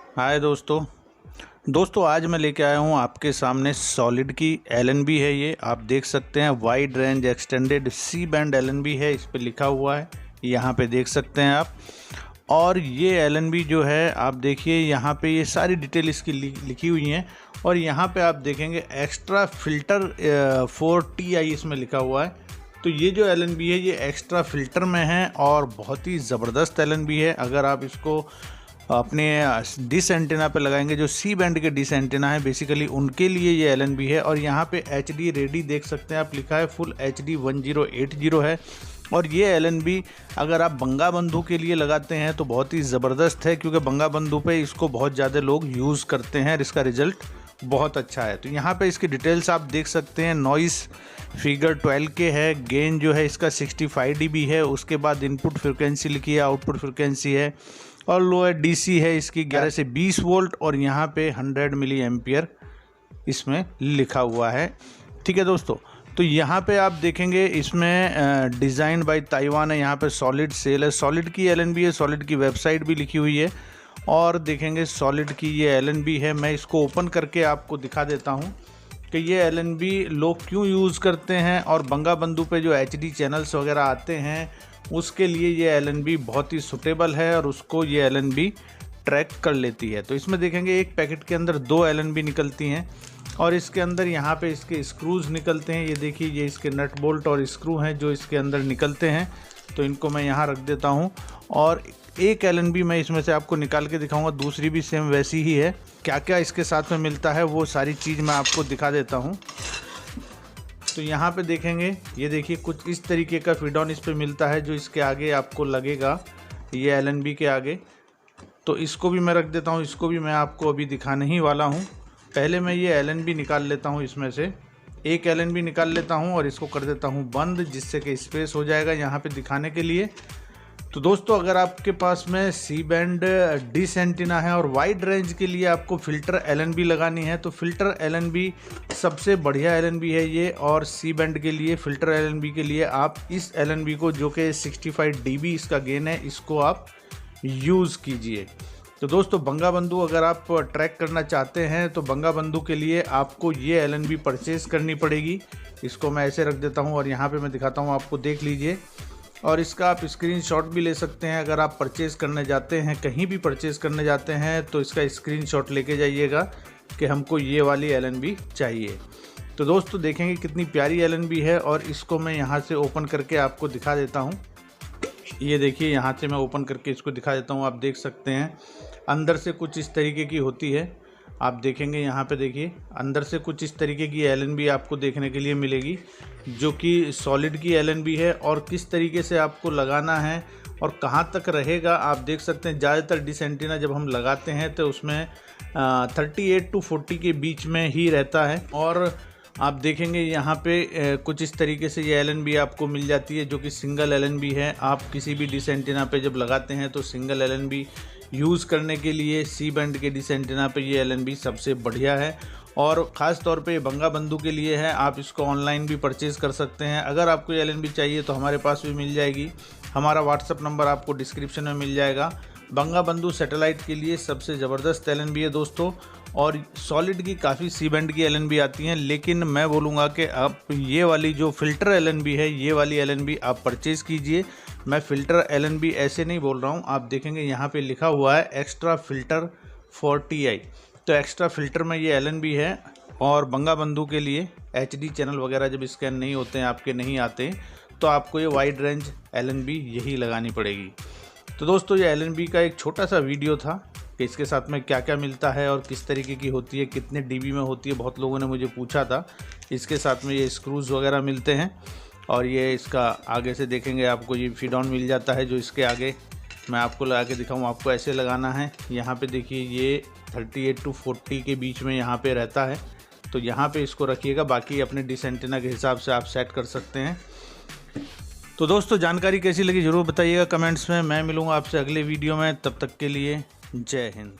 हाय दोस्तों आज मैं लेके आया हूँ आपके सामने सॉलिड की LNB है। ये आप देख सकते हैं wide range extended C band LNB है, इस पे लिखा हुआ है, यहाँ पे देख सकते हैं आप। और ये LNB जो है आप देखिए यहाँ पे ये सारी डिटेल इसकी लिखी हुई हैं। और यहाँ पे आप देखेंगे एक्स्ट्रा फिल्टर 4TI इसमें लिखा हुआ है। तो ये जो LNB है ये एक्स्ट्रा फिल्टर में है और बहुत ही ज़बरदस्त LNB है। अगर आप इसको अपने डिश एंटीना पे लगाएंगे, जो सी बैंड के डिश एंटीना है बेसिकली उनके लिए ये LNB है। और यहाँ पे HD रेडी देख सकते हैं आप, लिखा है फुल HD 1080 है। और ये LNB अगर आप बंगा बंधु के लिए लगाते हैं तो बहुत ही ज़बरदस्त है, क्योंकि बंगा बंधु पे इसको बहुत ज़्यादा लोग यूज़ करते हैं और इसका रिज़ल्ट बहुत अच्छा है। तो यहाँ पे इसकी डिटेल्स आप देख सकते हैं। नॉइस फिगर 12 के है, गेन जो है इसका 65 dB है। उसके बाद इनपुट फ्रिक्वेंसी लिखी है, आउटपुट फ्रिक्वेंसी है, और लोअर DC है इसकी 11 से 20 वोल्ट, और यहाँ पे 100 मिली एम्पियर इसमें लिखा हुआ है। ठीक है दोस्तों, तो यहाँ पे आप देखेंगे इसमें डिज़ाइन बाय ताइवान है, यहाँ पे सॉलिड सेल है, सॉलिड की LNB है, सॉलिड की वेबसाइट भी लिखी हुई है। और देखेंगे सॉलिड की ये LNB है। मैं इसको ओपन करके आपको दिखा देता हूँ कि ये LNB लोग क्यों यूज़ करते हैं, और बंगा बंधु पे जो HD चैनल्स वगैरह आते हैं उसके लिए ये LNB बहुत ही सुटेबल है और उसको ये LNB ट्रैक कर लेती है। तो इसमें देखेंगे एक पैकेट के अंदर 2 LNB निकलती हैं, और इसके अंदर यहाँ पे इसके स्क्रूज़ निकलते हैं। ये देखिए, ये इसके नट बोल्ट और स्क्रू हैं जो इसके अंदर निकलते हैं। तो इनको मैं यहाँ रख देता हूँ, और एक LNB मैं इसमें से आपको निकाल के दिखाऊंगा, दूसरी भी सेम वैसी ही है। क्या क्या इसके साथ में मिलता है वो सारी चीज़ मैं आपको दिखा देता हूँ। तो यहाँ पे देखेंगे, ये देखिए कुछ इस तरीके का फीड ऑन इस पे मिलता है, जो इसके आगे आपको लगेगा ये LNB के आगे। तो इसको भी मैं रख देता हूँ, इसको भी मैं आपको अभी दिखाने ही वाला हूँ। पहले मैं ये LNB निकाल लेता हूँ, इसमें से एक LNB निकाल लेता हूँ और इसको कर देता हूँ बंद, जिससे कि स्पेस हो जाएगा यहाँ पे दिखाने के लिए। तो दोस्तों अगर आपके पास में सी बैंड डिश एंटीना है और वाइड रेंज के लिए आपको फ़िल्टर LNB लगानी है, तो फ़िल्टर LNB सबसे बढ़िया LNB है ये। और सी बैंड के लिए फ़िल्टर LNB के लिए आप इस LNB को, जो कि 65 dB इसका गेन है, इसको आप यूज़ कीजिए। तो दोस्तों बंगा बंधु अगर आप ट्रैक करना चाहते हैं तो बंगा बंधु के लिए आपको ये LNB परचेज़ करनी पड़ेगी। इसको मैं ऐसे रख देता हूँ और यहाँ पे मैं दिखाता हूँ आपको, देख लीजिए। और इसका आप स्क्रीनशॉट भी ले सकते हैं। अगर आप परचेज़ करने जाते हैं, कहीं भी परचेज़ करने जाते हैं, तो इसका स्क्रीनशॉट लेके जाइएगा कि हमको ये वाली LNB चाहिए। तो दोस्तों देखेंगे कितनी प्यारी LNB है, और इसको मैं यहाँ से ओपन करके आपको दिखा देता हूँ। ये देखिए, यहाँ से मैं ओपन करके इसको दिखा देता हूँ। आप देख सकते हैं अंदर से कुछ इस तरीके की होती है। आप देखेंगे यहाँ पे, देखिए अंदर से कुछ इस तरीके की LNB आपको देखने के लिए मिलेगी, जो कि सॉलिड की LNB है। और किस तरीके से आपको लगाना है और कहाँ तक रहेगा आप देख सकते हैं। ज़्यादातर डिश एंटीना जब हम लगाते हैं तो उसमें 38 to 40 के बीच में ही रहता है। और आप देखेंगे यहाँ पे कुछ इस तरीके से ये LNB आपको मिल जाती है, जो कि सिंगल LNB है। आप किसी भी डिश एंटीना पे जब लगाते हैं तो सिंगल LNB यूज़ करने के लिए सी बैंड के डिश एंटीना पे ये LNB सबसे बढ़िया है। और ख़ास तौर पे बंगा बंधु के लिए है। आप इसको ऑनलाइन भी परचेज़ कर सकते हैं। अगर आपको ये LNB चाहिए तो हमारे पास भी मिल जाएगी। हमारा व्हाट्सअप नंबर आपको डिस्क्रिप्शन में मिल जाएगा। बंगा बंधु सैटेलाइट के लिए सबसे ज़बरदस्त LNB है दोस्तों। और सॉलिड की काफ़ी सी बैंड की LNB आती हैं, लेकिन मैं बोलूँगा कि आप ये वाली जो फ़िल्टर LNB है, ये वाली LNB आप परचेज़ कीजिए। मैं फ़िल्टर LNB ऐसे नहीं बोल रहा हूँ। आप देखेंगे यहाँ पे लिखा हुआ है एक्स्ट्रा फिल्टर 4TI। तो एक्स्ट्रा फिल्टर में ये LNB है। और बंगा बंधु के लिए HD चैनल वगैरह जब स्कैन नहीं होते हैं, आपके नहीं आते, तो आपको ये वाइड रेंज LNB यही लगानी पड़ेगी। तो दोस्तों ये LNB का एक छोटा सा वीडियो था कि इसके साथ में क्या क्या मिलता है और किस तरीके की होती है, कितने DB में होती है। बहुत लोगों ने मुझे पूछा था। इसके साथ में ये स्क्रूज़ वगैरह मिलते हैं, और ये इसका आगे से देखेंगे आपको ये फीड ऑन मिल जाता है, जो इसके आगे मैं आपको लगा के दिखाऊँ। आपको ऐसे लगाना है। यहाँ पे देखिए ये 38 to 40 के बीच में यहाँ पे रहता है, तो यहाँ पे इसको रखिएगा। बाकी अपने डिश एंटीना के हिसाब से आप सेट कर सकते हैं। तो दोस्तों जानकारी कैसी लगी ज़रूर बताइएगा कमेंट्स में। मैं मिलूँगा आपसे अगले वीडियो में, तब तक के लिए जय हिंद।